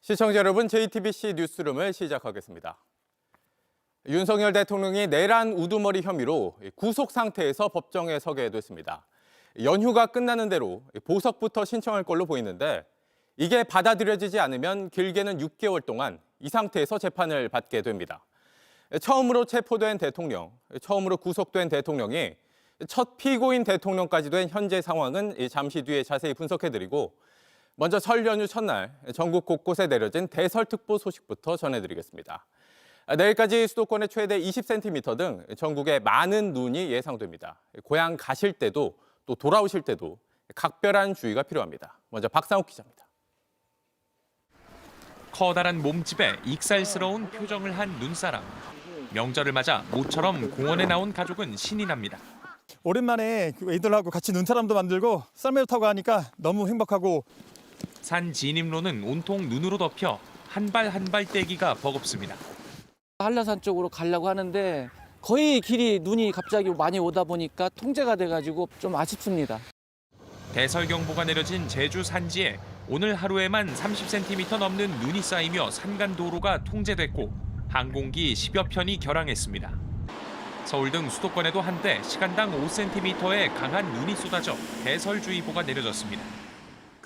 시청자 여러분, JTBC 뉴스룸을 시작하겠습니다. 윤석열 대통령이 내란 우두머리 혐의로 구속 상태에서 법정에 서게 됐습니다. 연휴가 끝나는 대로 보석부터 신청할 걸로 보이는데 이게 받아들여지지 않으면 길게는 6개월 동안 이 상태에서 재판을 받게 됩니다. 처음으로 체포된 대통령, 처음으로 구속된 대통령이 첫 피고인 대통령까지 된 현재 상황은 잠시 뒤에 자세히 분석해드리고 먼저 설 연휴 첫날 전국 곳곳에 내려진 대설특보 소식부터 전해드리겠습니다. 내일까지 수도권의 최대 20cm 등 전국에 많은 눈이 예상됩니다. 고향 가실 때도 또 돌아오실 때도 각별한 주의가 필요합니다. 먼저 박상욱 기자입니다. 커다란 몸집에 익살스러운 표정을 한 눈사람. 명절을 맞아 모처럼 공원에 나온 가족은 신이 납니다. 오랜만에 애들하고 같이 눈사람도 만들고 썰매도 타고 하니까 너무 행복하고. 산 진입로는 온통 눈으로 덮여 한 발 한 발 떼기가 버겁습니다. 한라산 쪽으로 가려고 하는데 거의 길이 눈이 갑자기 많이 오다 보니까 통제가 돼가지고 좀 아쉽습니다. 대설경보가 내려진 제주 산지에 오늘 하루에만 30cm 넘는 눈이 쌓이며 산간도로가 통제됐고 항공기 10여 편이 결항했습니다. 서울 등 수도권에도 한때 시간당 5cm의 강한 눈이 쏟아져 대설주의보가 내려졌습니다.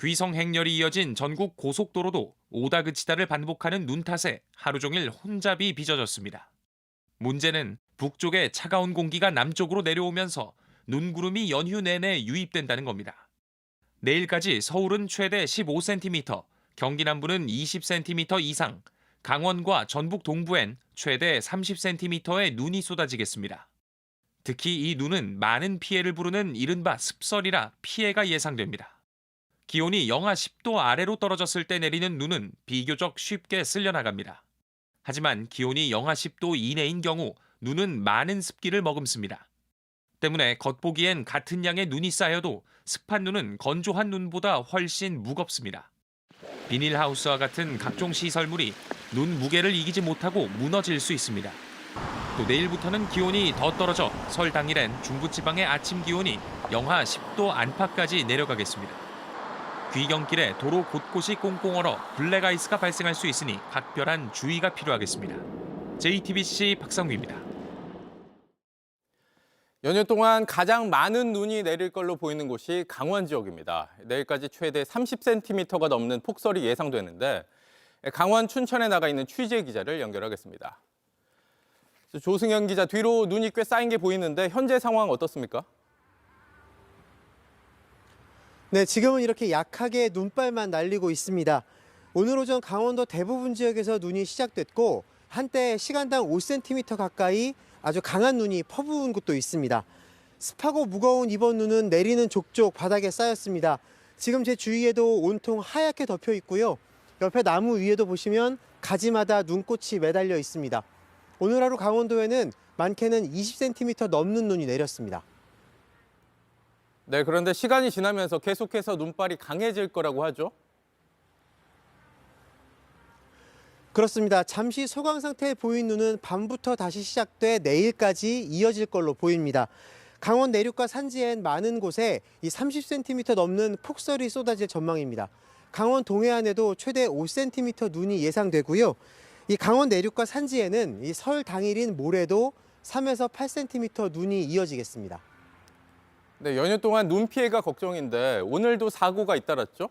귀성 행렬이 이어진 전국 고속도로도 오다 그치다를 반복하는 눈 탓에 하루 종일 혼잡이 빚어졌습니다. 문제는 북쪽에 차가운 공기가 남쪽으로 내려오면서 눈구름이 연휴 내내 유입된다는 겁니다. 내일까지 서울은 최대 15cm, 경기 남부는 20cm 이상, 강원과 전북 동부엔 최대 30cm의 눈이 쏟아지겠습니다. 특히 이 눈은 많은 피해를 부르는 이른바 습설이라 피해가 예상됩니다. 기온이 영하 10도 아래로 떨어졌을 때 내리는 눈은 비교적 쉽게 쓸려나갑니다. 하지만 기온이 영하 10도 이내인 경우 눈은 많은 습기를 머금습니다. 때문에 겉보기엔 같은 양의 눈이 쌓여도 습한 눈은 건조한 눈보다 훨씬 무겁습니다. 비닐하우스와 같은 각종 시설물이 눈 무게를 이기지 못하고 무너질 수 있습니다. 또 내일부터는 기온이 더 떨어져 설 당일엔 중부지방의 아침 기온이 영하 10도 안팎까지 내려가겠습니다. 귀경길에 도로 곳곳이 꽁꽁 얼어 블랙아이스가 발생할 수 있으니 각별한 주의가 필요하겠습니다. JTBC 박상우입니다. 연휴 동안 가장 많은 눈이 내릴 걸로 보이는 곳이 강원 지역입니다. 내일까지 최대 30cm가 넘는 폭설이 예상되는데 강원 춘천에 나가 있는 취재 기자를 연결하겠습니다. 조승현 기자, 뒤로 눈이 꽤 쌓인 게 보이는데 현재 상황 어떻습니까? 네, 지금은 이렇게 약하게 눈발만 날리고 있습니다. 오늘 오전 강원도 대부분 지역에서 눈이 시작됐고 한때 시간당 5cm 가까이 아주 강한 눈이 퍼부은 곳도 있습니다. 습하고 무거운 이번 눈은 내리는 족족 바닥에 쌓였습니다. 지금 제 주위에도 온통 하얗게 덮여 있고요. 옆에 나무 위에도 보시면 가지마다 눈꽃이 매달려 있습니다. 오늘 하루 강원도에는 많게는 20cm 넘는 눈이 내렸습니다. 네, 그런데 시간이 지나면서 계속해서 눈발이 강해질 거라고 하죠? 그렇습니다. 잠시 소강 상태에 보인 눈은 밤부터 다시 시작돼 내일까지 이어질 걸로 보입니다. 강원 내륙과 산지엔 많은 곳에 이 30cm 넘는 폭설이 쏟아질 전망입니다. 강원 동해안에도 최대 5cm 눈이 예상되고요. 이 강원 내륙과 산지에는 이 설 당일인 모레도 3에서 8cm 눈이 이어지겠습니다. 네, 연휴 동안 눈 피해가 걱정인데 오늘도 사고가 잇따랐죠?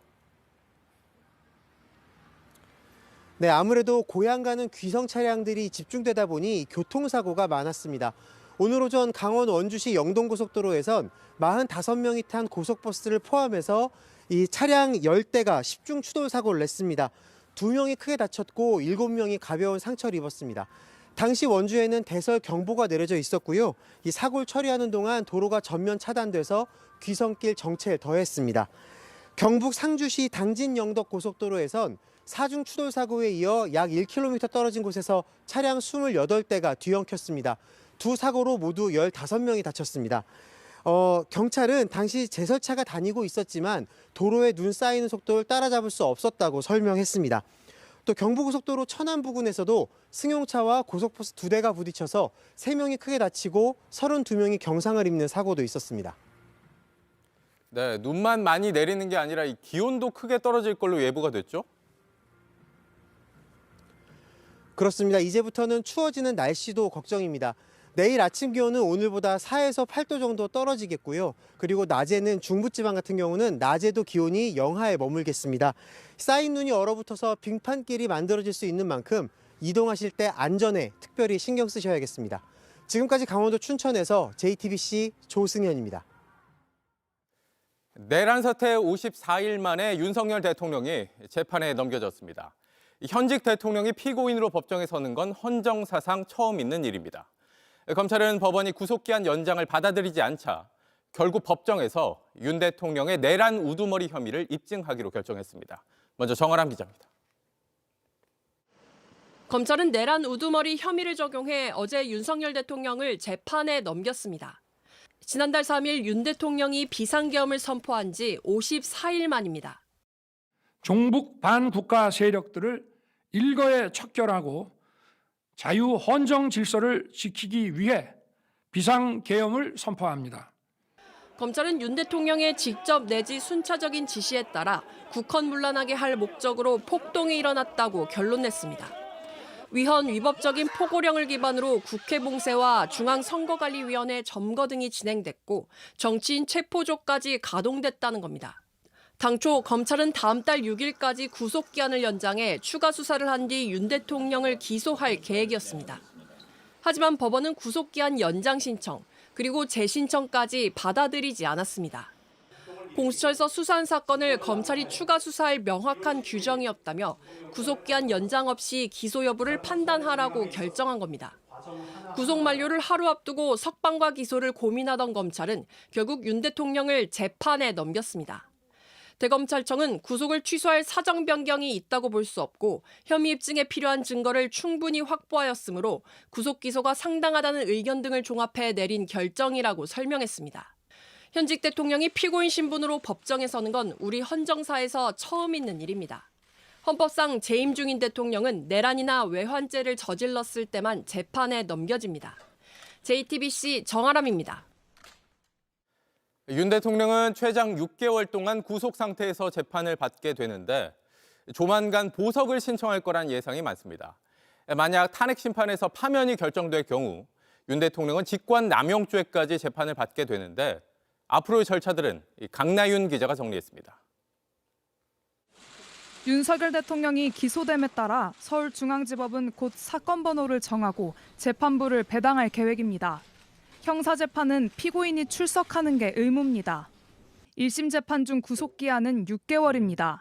네, 아무래도 고향 가는 귀성 차량들이 집중되다 보니 교통사고가 많았습니다. 오늘 오전 강원 원주시 영동고속도로에선 45명이 탄 고속버스를 포함해서 이 차량 10대가 10중 추돌 사고를 냈습니다. 2명이 크게 다쳤고 7명이 가벼운 상처를 입었습니다. 당시 원주에는 대설 경보가 내려져 있었고요. 이 사고를 처리하는 동안 도로가 전면 차단돼서 귀성길 정체에 더했습니다. 경북 상주시 당진 영덕 고속도로에선 4중 추돌 사고에 이어 약 1km 떨어진 곳에서 차량 28대가 뒤엉켰습니다. 두 사고로 모두 15명이 다쳤습니다. 경찰은 당시 제설차가 다니고 있었지만 도로에 눈 쌓이는 속도를 따라잡을 수 없었다고 설명했습니다. 또 경부고속도로 천안 부근에서도 승용차와 고속버스 2대가 부딪혀서 3명이 크게 다치고 32명이 경상을 입는 사고도 있었습니다. 네, 눈만 많이 내리는 게 아니라 이 기온도 크게 떨어질 걸로 예보가 됐죠? 그렇습니다. 이제부터는 추워지는 날씨도 걱정입니다. 내일 아침 기온은 오늘보다 4에서 8도 정도 떨어지겠고요. 그리고 낮에는 중부지방 같은 경우는 낮에도 기온이 영하에 머물겠습니다. 쌓인 눈이 얼어붙어서 빙판길이 만들어질 수 있는 만큼 이동하실 때 안전에 특별히 신경 쓰셔야겠습니다. 지금까지 강원도 춘천에서 JTBC 조승현입니다. 내란 사태 54일 만에 윤석열 대통령이 재판에 넘겨졌습니다. 현직 대통령이 피고인으로 법정에 서는 건 헌정사상 처음 있는 일입니다. 검찰은 법원이 구속기한 연장을 받아들이지 않자 결국 법정에서 윤 대통령의 내란 우두머리 혐의를 입증하기로 결정했습니다. 먼저 정아람 기자입니다. 검찰은 내란 우두머리 혐의를 적용해 어제 윤석열 대통령을 재판에 넘겼습니다. 지난달 3일 윤 대통령이 비상계엄을 선포한 지 54일 만입니다. 종북 반국가 세력들을 일거에 척결하고 자유 헌정 질서를 지키기 위해 비상계엄을 선포합니다. 검찰은 윤 대통령의 직접 내지 순차적인 지시에 따라 국헌문란하게 할 목적으로 폭동이 일어났다고 결론냈습니다. 위헌 위법적인 포고령을 기반으로 국회 봉쇄와 중앙선거관리위원회 점거 등이 진행됐고 정치인 체포조까지 가동됐다는 겁니다. 당초 검찰은 다음 달 6일까지 구속기한을 연장해 추가 수사를 한 뒤 윤 대통령을 기소할 계획이었습니다. 하지만 법원은 구속기한 연장 신청, 그리고 재신청까지 받아들이지 않았습니다. 공수처에서 수사한 사건을 검찰이 추가 수사할 명확한 규정이 없다며 구속기한 연장 없이 기소 여부를 판단하라고 결정한 겁니다. 구속 만료를 하루 앞두고 석방과 기소를 고민하던 검찰은 결국 윤 대통령을 재판에 넘겼습니다. 대검찰청은 구속을 취소할 사정 변경이 있다고 볼 수 없고 혐의 입증에 필요한 증거를 충분히 확보하였으므로 구속 기소가 상당하다는 의견 등을 종합해 내린 결정이라고 설명했습니다. 현직 대통령이 피고인 신분으로 법정에 서는 건 우리 헌정사에서 처음 있는 일입니다. 헌법상 재임 중인 대통령은 내란이나 외환죄를 저질렀을 때만 재판에 넘겨집니다. JTBC 정아람입니다. 윤 대통령은 최장 6개월 동안 구속 상태에서 재판을 받게 되는데 조만간 보석을 신청할 거란 예상이 많습니다. 만약 탄핵 심판에서 파면이 결정될 경우 윤 대통령은 직권남용죄까지 재판을 받게 되는데 앞으로의 절차들은 강나윤 기자가 정리했습니다. 윤석열 대통령이 기소됨에 따라 서울중앙지법은 곧 사건 번호를 정하고 재판부를 배당할 계획입니다. 형사재판은 피고인이 출석하는 게 의무입니다. 1심 재판 중 구속기한은 6개월입니다.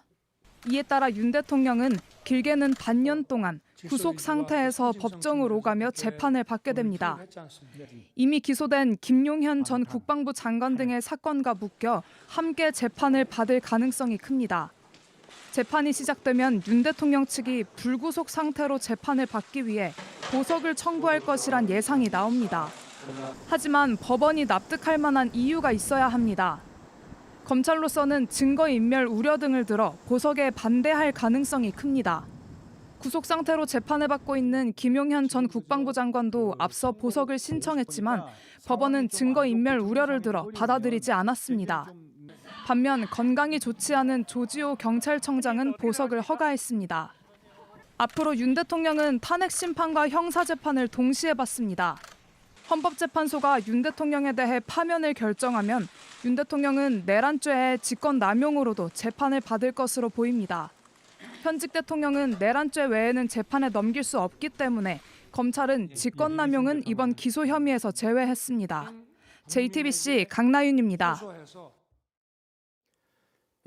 이에 따라 윤 대통령은 길게는 반년 동안 구속 상태에서 법정으로 오가며 재판을 받게 됩니다. 이미 기소된 김용현 전 국방부 장관 등의 사건과 묶여 함께 재판을 받을 가능성이 큽니다. 재판이 시작되면 윤 대통령 측이 불구속 상태로 재판을 받기 위해 보석을 청구할 것이란 예상이 나옵니다. 하지만 법원이 납득할 만한 이유가 있어야 합니다. 검찰로서는 증거인멸 우려 등을 들어 보석에 반대할 가능성이 큽니다. 구속 상태로 재판을 받고 있는 김용현 전 국방부 장관도 앞서 보석을 신청했지만 법원은 증거인멸 우려를 들어 받아들이지 않았습니다. 반면 건강이 좋지 않은 조지호 경찰청장은 보석을 허가했습니다. 앞으로 윤 대통령은 탄핵 심판과 형사재판을 동시에 받습니다. 헌법재판소가 윤 대통령에 대해 파면을 결정하면 윤 대통령은 내란죄의 직권남용으로도 재판을 받을 것으로 보입니다. 현직 대통령은 내란죄 외에는 재판에 넘길 수 없기 때문에 검찰은 직권남용은 이번 기소 혐의에서 제외했습니다. JTBC 강나윤입니다.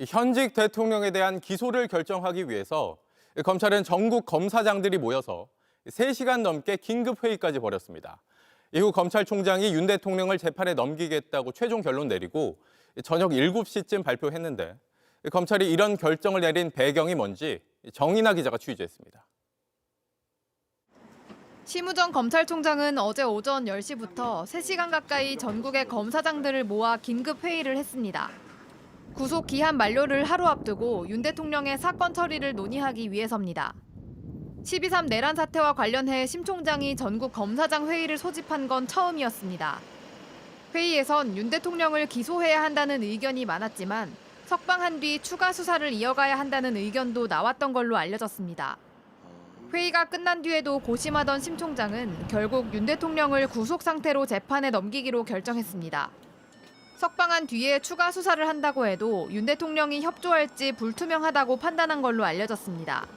현직 대통령에 대한 기소를 결정하기 위해서 검찰은 전국 검사장들이 모여서 3시간 넘게 긴급회의까지 벌였습니다. 이후 검찰총장이 윤 대통령을 재판에 넘기겠다고 최종 결론 내리고 저녁 7시쯤 발표했는데 검찰이 이런 결정을 내린 배경이 뭔지 정인아 기자가 취재했습니다. 심우정 검찰총장은 어제 오전 10시부터 3시간 가까이 전국의 검사장들을 모아 긴급 회의를 했습니다. 구속 기한 만료를 하루 앞두고 윤 대통령의 사건 처리를 논의하기 위해서입니다. 12.3 내란 사태와 관련해 심 총장이 전국 검사장 회의를 소집한 건 처음이었습니다. 회의에선 윤 대통령을 기소해야 한다는 의견이 많았지만 석방한 뒤 추가 수사를 이어가야 한다는 의견도 나왔던 걸로 알려졌습니다. 회의가 끝난 뒤에도 고심하던 심 총장은 결국 윤 대통령을 구속 상태로 재판에 넘기기로 결정했습니다. 석방한 뒤에 추가 수사를 한다고 해도 윤 대통령이 협조할지 불투명하다고 판단한 걸로 알려졌습니다.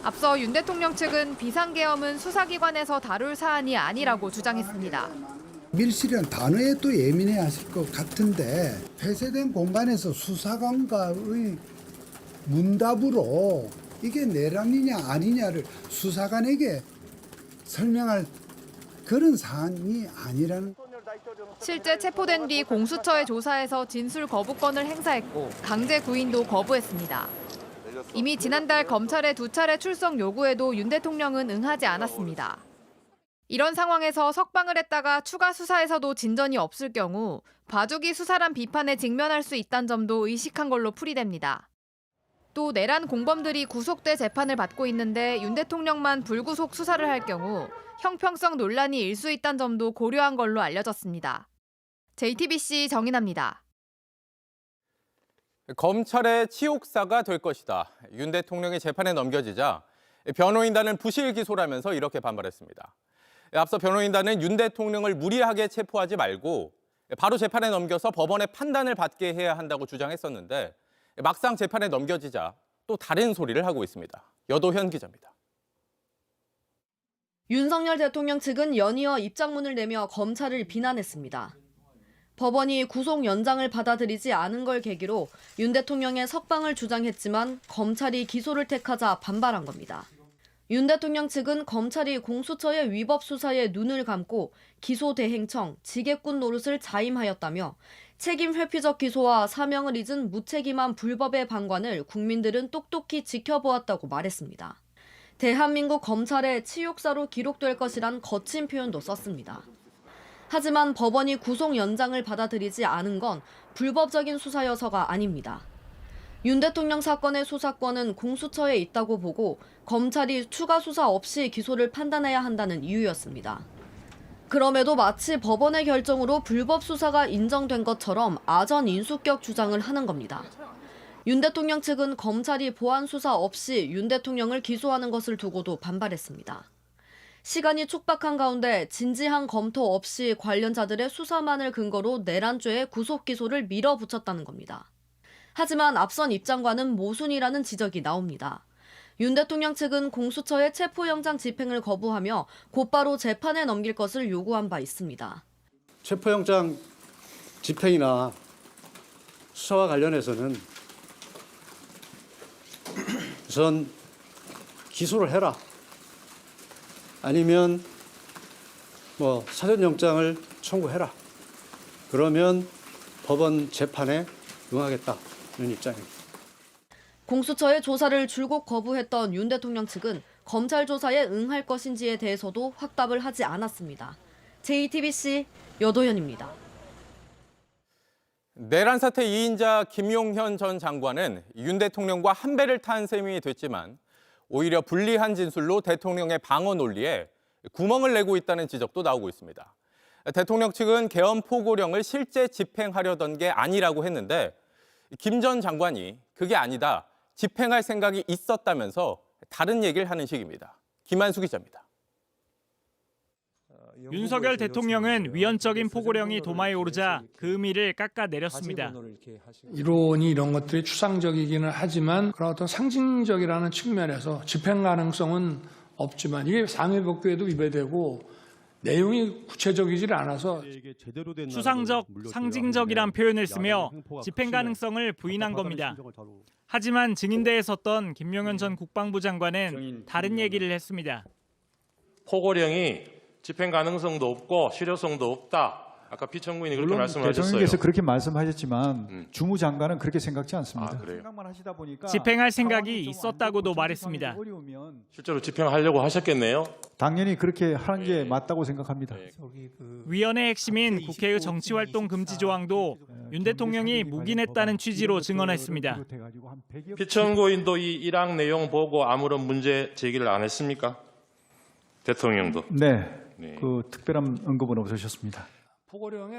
앞서 윤 대통령 측은 비상계엄은 수사기관에서 다룰 사안이 아니라고 주장했습니다. 밀실이라는 단어에 또 예민해 하실 것 같은데 폐쇄된 공간에서 수사관과의 문답으로 이게 내란이냐 아니냐를 수사관에게 설명할 그런 사안이 아니라는. 실제 체포된 뒤 공수처의 조사에서 진술 거부권을 행사했고 강제 구인도 거부했습니다. 이미 지난달 검찰에 2차례 출석 요구에도 윤 대통령은 응하지 않았습니다. 이런 상황에서 석방을 했다가 추가 수사에서도 진전이 없을 경우 봐주기 수사란 비판에 직면할 수 있다는 점도 의식한 걸로 풀이됩니다. 또 내란 공범들이 구속돼 재판을 받고 있는데 윤 대통령만 불구속 수사를 할 경우 형평성 논란이 일 수 있다는 점도 고려한 걸로 알려졌습니다. JTBC 정인아입니다. 검찰의 치욕사가 될 것이다. 윤 대통령이 재판에 넘겨지자 변호인단은 부실 기소라면서 이렇게 반발했습니다. 앞서 변호인단은 윤 대통령을 무리하게 체포하지 말고 바로 재판에 넘겨서 법원의 판단을 받게 해야 한다고 주장했었는데 막상 재판에 넘겨지자 또 다른 소리를 하고 있습니다. 여도현 기자입니다. 윤석열 대통령 측은 연이어 입장문을 내며 검찰을 비난했습니다. 법원이 구속 연장을 받아들이지 않은 걸 계기로 윤 대통령의 석방을 주장했지만 검찰이 기소를 택하자 반발한 겁니다. 윤 대통령 측은 검찰이 공수처의 위법 수사에 눈을 감고 기소 대행청, 지게꾼 노릇을 자임하였다며 책임 회피적 기소와 사명을 잊은 무책임한 불법의 방관을 국민들은 똑똑히 지켜보았다고 말했습니다. 대한민국 검찰의 치욕사로 기록될 것이란 거친 표현도 썼습니다. 하지만 법원이 구속 연장을 받아들이지 않은 건 불법적인 수사여서가 아닙니다. 윤 대통령 사건의 수사권은 공수처에 있다고 보고 검찰이 추가 수사 없이 기소를 판단해야 한다는 이유였습니다. 그럼에도 마치 법원의 결정으로 불법 수사가 인정된 것처럼 아전 인수격 주장을 하는 겁니다. 윤 대통령 측은 검찰이 보안 수사 없이 윤 대통령을 기소하는 것을 두고도 반발했습니다. 시간이 촉박한 가운데 진지한 검토 없이 관련자들의 수사만을 근거로 내란죄의 구속 기소를 밀어붙였다는 겁니다. 하지만 앞선 입장과는 모순이라는 지적이 나옵니다. 윤 대통령 측은 공수처의 체포영장 집행을 거부하며 곧바로 재판에 넘길 것을 요구한 바 있습니다. 체포영장 집행이나 수사와 관련해서는 우선 기소를 해라. 아니면 사전영장을 청구해라. 그러면 법원 재판에 응하겠다는 입장입니다. 공수처의 조사를 줄곧 거부했던 윤 대통령 측은 검찰 조사에 응할 것인지에 대해서도 확답을 하지 않았습니다. JTBC 여도현입니다. 내란 사태 2인자 김용현 전 장관은 윤 대통령과 한 배를 탄 셈이 됐지만 오히려 불리한 진술로 대통령의 방어 논리에 구멍을 내고 있다는 지적도 나오고 있습니다. 대통령 측은 계엄 포고령을 실제 집행하려던 게 아니라고 했는데 김 전 장관이 그게 아니다, 집행할 생각이 있었다면서 다른 얘기를 하는 식입니다. 김한수 기자입니다. 윤석열 대통령은 위헌적인 포고령이 도마에 오르자 그 의미를 깎아내렸습니다. 이론이 이런 것들이 추상적이기는 하지만 그런 어떤 상징적이라는 측면에서 집행 가능성은 없지만 이게 상해법규에도 위배되고 내용이 구체적이질 않아서 추상적, 상징적이란 표현을 쓰며 집행 가능성을 부인한 겁니다. 하지만 증인대에 섰던 김용현 전 국방부 장관은 다른 얘기를 했습니다. 포고령이 집행 가능성도 없고 실효성도 없다. 아까 피청구인이 그렇게 말씀하셨어요. 대통령께서 그렇게 말씀하셨지만 주무장관은 그렇게 생각지 않습니다. 그래요? 집행할 생각이 있었다고도 말했습니다. 실제로 집행하려고 하셨겠네요. 당연히 그렇게 하는 게 맞다고 생각합니다. 위헌의 핵심인 국회의 정치활동 금지 조항도 윤 대통령이 묵인했다는 취지로 증언했습니다. 피청구인도 이 일항 내용 보고 아무런 문제 제기를 안 했습니까? 대통령도. 네. 그 특별한 언급은 없으셨습니다.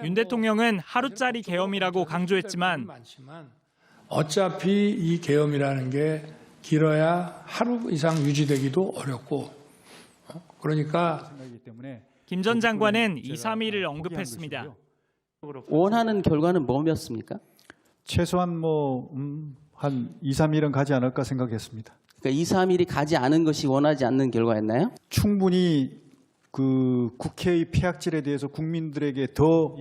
윤 대통령은 하루짜리 계엄이라고 강조했지만 어차피 이 계엄이라는 게 길어야 하루 이상 유지되기도 어렵고 그러니까 김 전 장관은 2, 3일을 언급했습니다. 원하는 결과는 뭐였습니까? 최소한 한 2, 3일은 가지 않을까 생각했습니다. 그러니까 2, 3일이 가지 않은 것이 원하지 않는 결과였나요? 충분히 그 국회의 폐악질에 대해서 국민들에게 더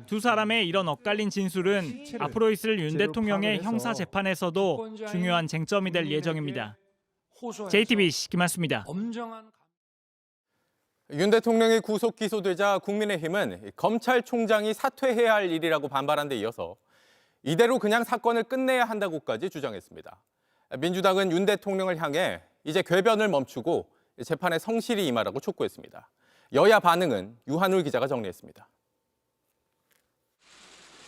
두 사람의 이런 엇갈린 진술은 앞으로 있을 윤 대통령의 형사 재판에서도 중요한 쟁점이 될 예정입니다. JTBC 김한수입니다. 윤 대통령이 구속 기소되자 국민의힘은 검찰총장이 사퇴해야 할 일이라고 반발한 데 이어서 이대로 그냥 사건을 끝내야 한다고까지 주장했습니다. 민주당은 윤 대통령을 향해 이제 궤변을 멈추고 재판에 성실히 임하라고 촉구했습니다. 여야 반응은 유한울 기자가 정리했습니다.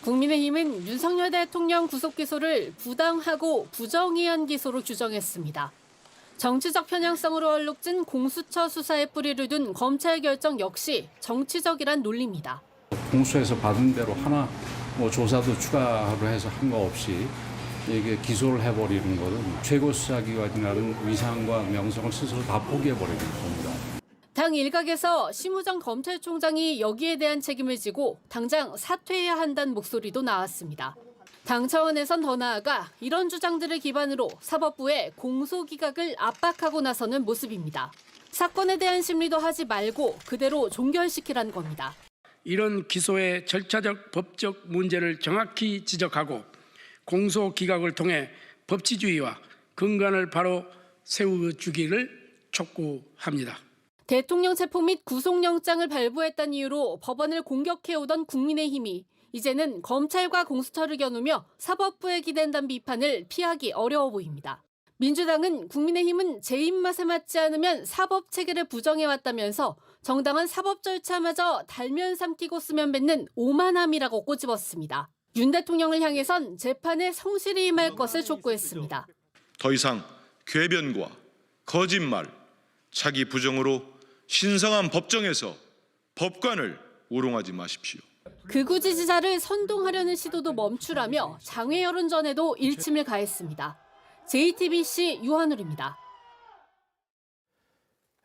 국민의힘은 윤석열 대통령 구속 기소를 부당하고 부정의한 기소로 규정했습니다. 정치적 편향성으로 얼룩진 공수처 수사에 뿌리를 둔 검찰 결정 역시 정치적이란 논리입니다. 공수처에서 받은 대로 하나 조사도 추가로 해서 한 거 없이 이게 기소를 해버리는 것은 최고 수사기관이라는 위상과 명성을 스스로 다 포기해버리는 겁니다. 당 일각에서 심우정 검찰총장이 여기에 대한 책임을 지고 당장 사퇴해야 한다는 목소리도 나왔습니다. 당 차원에선 더 나아가 이런 주장들을 기반으로 사법부에 공소기각을 압박하고 나서는 모습입니다. 사건에 대한 심리도 하지 말고 그대로 종결시키라는 겁니다. 이런 기소의 절차적 법적 문제를 정확히 지적하고 공소기각을 통해 법치주의와 근간을 바로 세워주기를 촉구합니다. 대통령 체포 및 구속영장을 발부했다는 이유로 법원을 공격해오던 국민의힘이 이제는 검찰과 공수처를 겨누며 사법부에 기댄다는 비판을 피하기 어려워 보입니다. 민주당은 국민의힘은 제 입맛에 맞지 않으면 사법체계를 부정해왔다면서 정당한 사법 절차마저 달면 삼키고 쓰면 뱉는 오만함이라고 꼬집었습니다. 윤 대통령을 향해선 재판에 성실히 임할 것을 촉구했습니다. 더 이상 궤변과 거짓말, 자기 부정으로 신성한 법정에서 법관을 우롱하지 마십시오. 극우 지지자를 선동하려는 시도도 멈추라며 장외 여론전에도 일침을 가했습니다. JTBC 유한울입니다.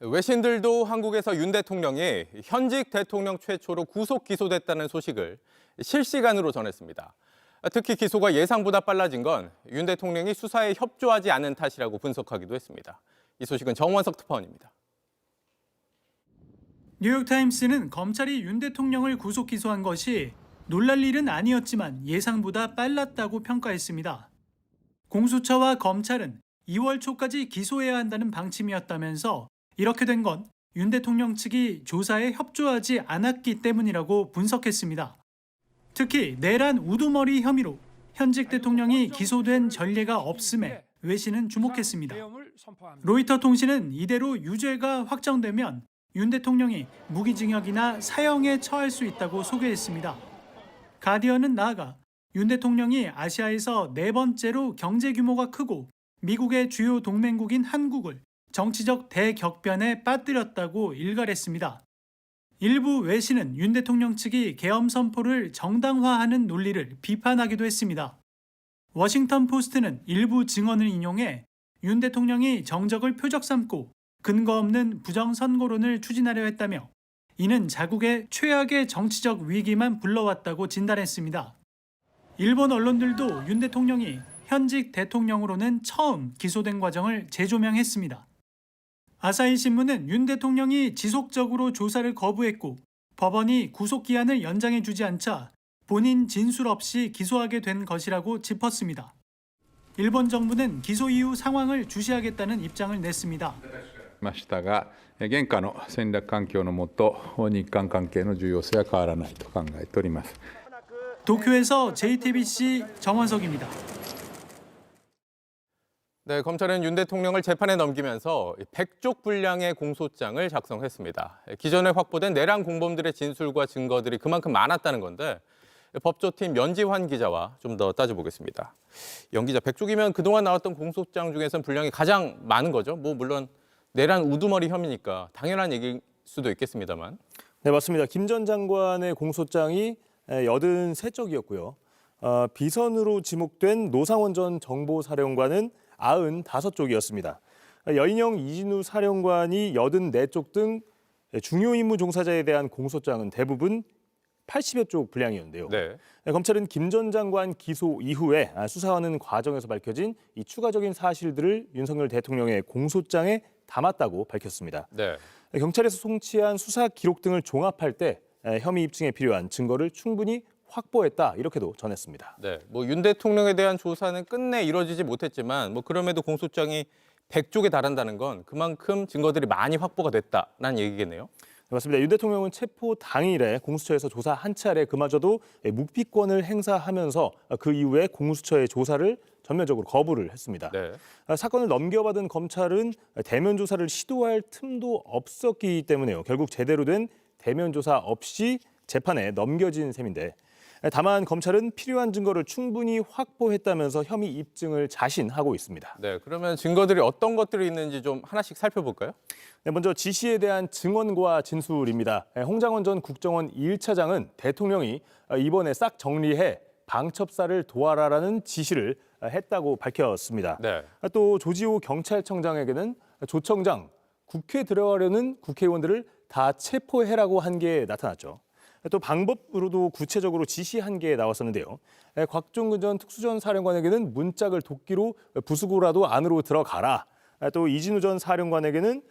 외신들도 한국에서 윤 대통령이 현직 대통령 최초로 구속 기소됐다는 소식을 실시간으로 전했습니다. 특히 기소가 예상보다 빨라진 건 윤 대통령이 수사에 협조하지 않은 탓이라고 분석하기도 했습니다. 이 소식은 정원석 특파원입니다. 뉴욕타임스는 검찰이 윤 대통령을 구속 기소한 것이 놀랄 일은 아니었지만 예상보다 빨랐다고 평가했습니다. 공수처와 검찰은 2월 초까지 기소해야 한다는 방침이었다면서 이렇게 된 건 윤 대통령 측이 조사에 협조하지 않았기 때문이라고 분석했습니다. 특히 내란 우두머리 혐의로 현직 대통령이 기소된 전례가 없음에 외신은 주목했습니다. 로이터 통신은 이대로 유죄가 확정되면 윤 대통령이 무기징역이나 사형에 처할 수 있다고 소개했습니다. 가디언은 나아가 윤 대통령이 아시아에서 네 번째로 경제 규모가 크고 미국의 주요 동맹국인 한국을 정치적 대격변에 빠뜨렸다고 일갈했습니다. 일부 외신은 윤 대통령 측이 계엄 선포를 정당화하는 논리를 비판하기도 했습니다. 워싱턴 포스트는 일부 증언을 인용해 윤 대통령이 정적을 표적 삼고 근거 없는 부정선거론을 추진하려 했다며 이는 자국의 최악의 정치적 위기만 불러왔다고 진단했습니다. 일본 언론들도 윤 대통령이 현직 대통령으로는 처음 기소된 과정을 재조명했습니다. 아사히 신문은 윤 대통령이 지속적으로 조사를 거부했고 법원이 구속기한을 연장해주지 않자 본인 진술 없이 기소하게 된 것이라고 짚었습니다. 일본 정부는 기소 이후 상황을 주시하겠다는 입장을 냈습니다. ましたが、現下の戦略環境の下、日韓関係の重要性は変わらないと考えております。 도쿄에서 JTBC 정원석입니다. 네, 검찰은 윤 대통령을 재판에 넘기면서 100쪽 분량의 공소장을 작성했습니다. 기존에 확보된 내란 공범들의 진술과 증거들이 그만큼 많았다는 건데 법조팀 연지환 기자와 좀 더 따져보겠습니다. 연 기자, 100쪽이면 그동안 나왔던 공소장 중에서는 분량이 가장 많은 거죠. 물론 내란 우두머리 혐의니까 당연한 얘기일 수도 있겠습니다만. 네, 맞습니다. 김 전 장관의 공소장이 83쪽이었고요. 비선으로 지목된 노상원 전 정보사령관은 95쪽이었습니다. 여인영 이진우 사령관이 84쪽 등 중요 임무 종사자에 대한 공소장은 대부분 80여 쪽 분량이었는데요. 네. 검찰은 김 전 장관 기소 이후에 수사하는 과정에서 밝혀진 이 추가적인 사실들을 윤석열 대통령의 공소장에 담았다고 밝혔습니다. 네. 경찰에서 송치한 수사 기록 등을 종합할 때 혐의 입증에 필요한 증거를 충분히 확보했다 이렇게도 전했습니다. 네. 윤 대통령에 대한 조사는 끝내 이루어지지 못했지만 그럼에도 공소장이 100쪽에 달한다는 건 그만큼 증거들이 많이 확보가 됐다는 얘기겠네요. 네, 맞습니다. 윤 대통령은 체포 당일에 공수처에서 조사 한 차례 그마저도 묵비권을 행사하면서 그 이후에 공수처의 조사를 전면적으로 거부를 했습니다. 네. 사건을 넘겨받은 검찰은 대면 조사를 시도할 틈도 없었기 때문에요. 결국 제대로 된 대면 조사 없이 재판에 넘겨진 셈인데 다만 검찰은 필요한 증거를 충분히 확보했다면서 혐의 입증을 자신하고 있습니다. 네. 그러면 증거들이 어떤 것들이 있는지 좀 하나씩 살펴볼까요? 네, 먼저 지시에 대한 증언과 진술입니다. 홍장원 전 국정원 1차장은 대통령이 이번에 싹 정리해 방첩사를 도와라라는 지시를 했다고 밝혔습니다. 네. 또 조지호 경찰청장에게는 조청장, 국회 들어가려는 국회의원들을 다 체포해라고 한 게 나타났죠. 또 방법으로도 구체적으로 지시한 게 나왔었는데요. 곽종근 전 특수전 사령관에게는 문짝을 도끼로 부수고라도 안으로 들어가라. 또 이진우 전 사령관에게는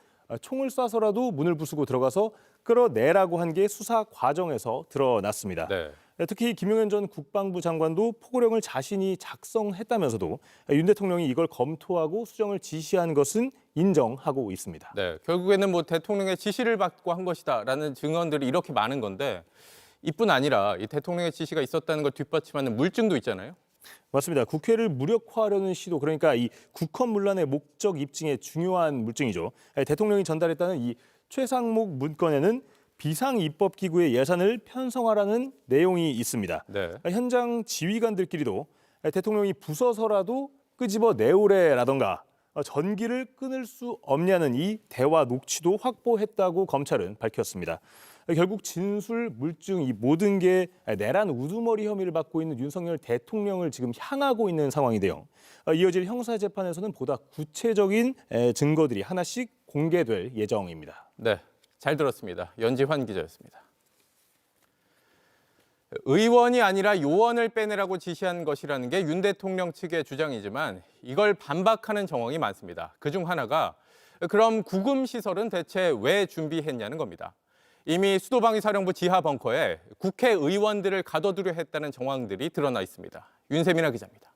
총을 쏴서라도 문을 부수고 들어가서 끌어내라고 한 게 수사 과정에서 드러났습니다. 네. 특히 김용현 전 국방부 장관도 포고령을 자신이 작성했다면서도 윤 대통령이 이걸 검토하고 수정을 지시한 것은 인정하고 있습니다. 네, 결국에는 대통령의 지시를 받고 한 것이다라는 증언들이 이렇게 많은 건데 이뿐 아니라 이 대통령의 지시가 있었다는 걸 뒷받침하는 물증도 있잖아요. 맞습니다. 국회를 무력화하려는 시도, 그러니까 이 국헌 문란의 목적 입증에 중요한 물증이죠. 대통령이 전달했다는 이 최상목 문건에는 비상입법기구의 예산을 편성하라는 내용이 있습니다. 네. 현장 지휘관들끼리도 대통령이 부서서라도 끄집어 내오래라던가 전기를 끊을 수 없냐는 이 대화 녹취도 확보했다고 검찰은 밝혔습니다. 결국 진술, 물증 이 모든 게 내란 우두머리 혐의를 받고 있는 윤석열 대통령을 지금 향하고 있는 상황인데요. 이어질 형사재판에서는 보다 구체적인 증거들이 하나씩 공개될 예정입니다. 네, 잘 들었습니다. 연지환 기자였습니다. 의원이 아니라 요원을 빼내라고 지시한 것이라는 게 윤 대통령 측의 주장이지만 이걸 반박하는 정황이 많습니다. 그중 하나가 그럼 구금시설은 대체 왜 준비했냐는 겁니다. 이미 수도방위사령부 지하 벙커에 국회의원들을 가둬두려 했다는 정황들이 드러나 있습니다. 윤세민아 기자입니다.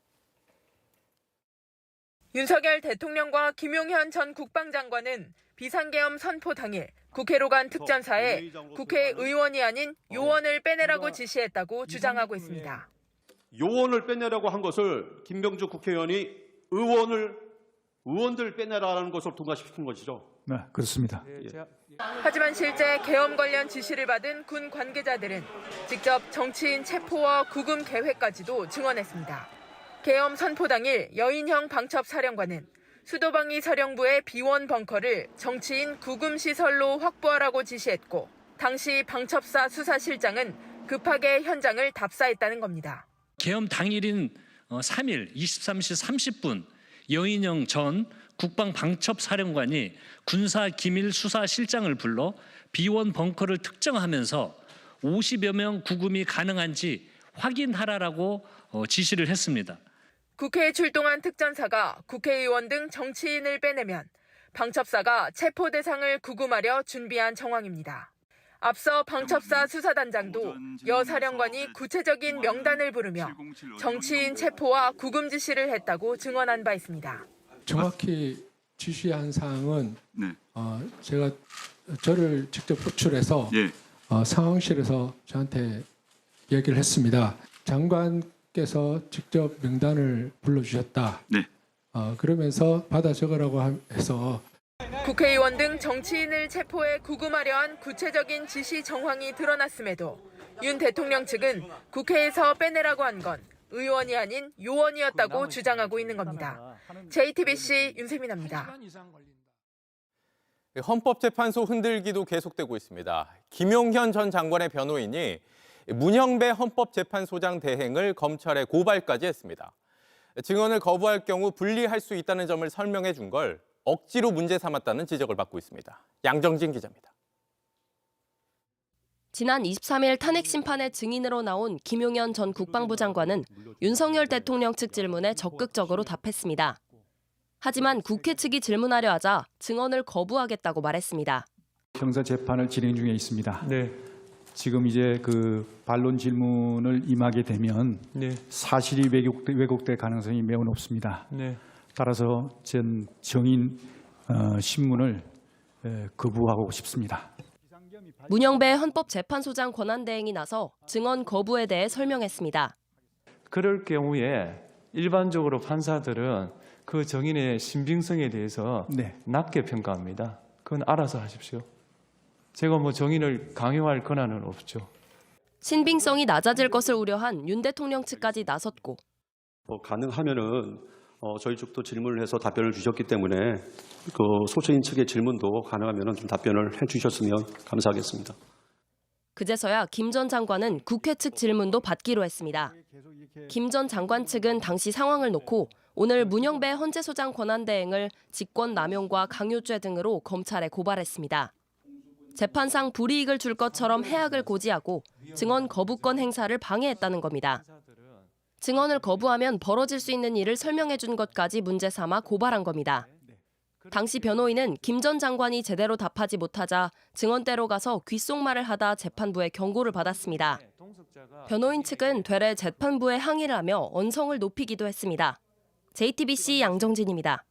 윤석열 대통령과 김용현 전 국방장관은 비상계엄 선포 당일 국회로 간 특전사에 국회의원이 아닌 요원을 빼내라고 지시했다고 주장하고 있습니다. 요원을 빼내라고 한 것을 김병주 국회의원이 의원들 빼내라는 것을 통과시킨 것이죠. 네, 그렇습니다. 하지만 실제 계엄 관련 지시를 받은 군 관계자들은 직접 정치인 체포와 구금 계획까지도 증언했습니다. 계엄 선포 당일 여인형 방첩사령관은 수도방위 사령부의 비원 벙커를 정치인 구금시설로 확보하라고 지시했고 당시 방첩사 수사실장은 급하게 현장을 답사했다는 겁니다. 계엄 당일인 3일 23시 30분 여인영 전 국방방첩사령관이 군사기밀수사실장을 불러 비원 벙커를 특정하면서 50여 명 구금이 가능한지 확인하라라고 지시를 했습니다. 국회에 출동한 특전사가 국회의원 등 정치인을 빼내면 방첩사가 체포 대상을 구금하려 준비한 정황입니다. 앞서 방첩사 수사단장도 여 사령관이 구체적인 명단을 부르며 정치인 체포와 구금 지시를 했다고 증언한 바 있습니다. 정확히 지시한 사항은 제가 저를 직접 호출해서 상황실에서 저한테 얘기를 했습니다. 장관께서 직접 명단을 불러주셨다. 그러면서 받아 적으라고 해서 국회의원 등 정치인을 체포해 구금하려 한 구체적인 지시 정황이 드러났음에도 윤 대통령 측은 국회에서 빼내라고 한 건 의원이 아닌 요원이었다고 주장하고 있는 겁니다. JTBC 윤세민입니다. 헌법재판소 흔들기도 계속되고 있습니다. 김용현 전 장관의 변호인이 문형배 헌법재판소장 대행을 검찰에 고발까지 했습니다. 증언을 거부할 경우 불리할 수 있다는 점을 설명해 준 걸 억지로 문제 삼았다는 지적을 받고 있습니다. 양정진 기자입니다. 지난 23일 탄핵 심판의 증인으로 나온 김용현 전 국방부 장관은 윤석열 대통령 측 질문에 적극적으로 답했습니다. 하지만 국회 측이 질문하려 하자 증언을 거부하겠다고 말했습니다. 형사 재판을 진행 중에 있습니다. 지금 이제 그 반론 질문을 임하게 되면 사실이 왜곡될 가능성이 매우 높습니다. 따라서 전 정인 신문을 거부하고 싶습니다. 문영배 헌법재판소장 권한대행이 나서 증언 거부에 대해 설명했습니다. 그럴 경우에 일반적으로 판사들은 그 정인의 신빙성에 대해서 낮게 평가합니다. 그건 알아서 하십시오. 제가 뭐 정인을 강요할 권한은 없죠. 신빙성이 낮아질 것을 우려한 윤 대통령 측까지 나섰고 가능하면은 저희 측도 질문을 해서 답변을 주셨기 때문에 그 소수인 측의 질문도 가능하면은 좀 답변을 해주셨으면 감사하겠습니다. 그제서야 김 전 장관은 국회 측 질문도 받기로 했습니다. 김 전 장관 측은 당시 상황을 놓고 오늘 문영배 헌재소장 권한대행을 직권남용과 강요죄 등으로 검찰에 고발했습니다. 재판상 불이익을 줄 것처럼 해악을 고지하고 증언 거부권 행사를 방해했다는 겁니다. 증언을 거부하면 벌어질 수 있는 일을 설명해 준 것까지 문제 삼아 고발한 겁니다. 당시 변호인은 김 전 장관이 제대로 답하지 못하자 증언대로 가서 귓속말을 하다 재판부에 경고를 받았습니다. 변호인 측은 되레 재판부에 항의를 하며 언성을 높이기도 했습니다. JTBC 양정진입니다.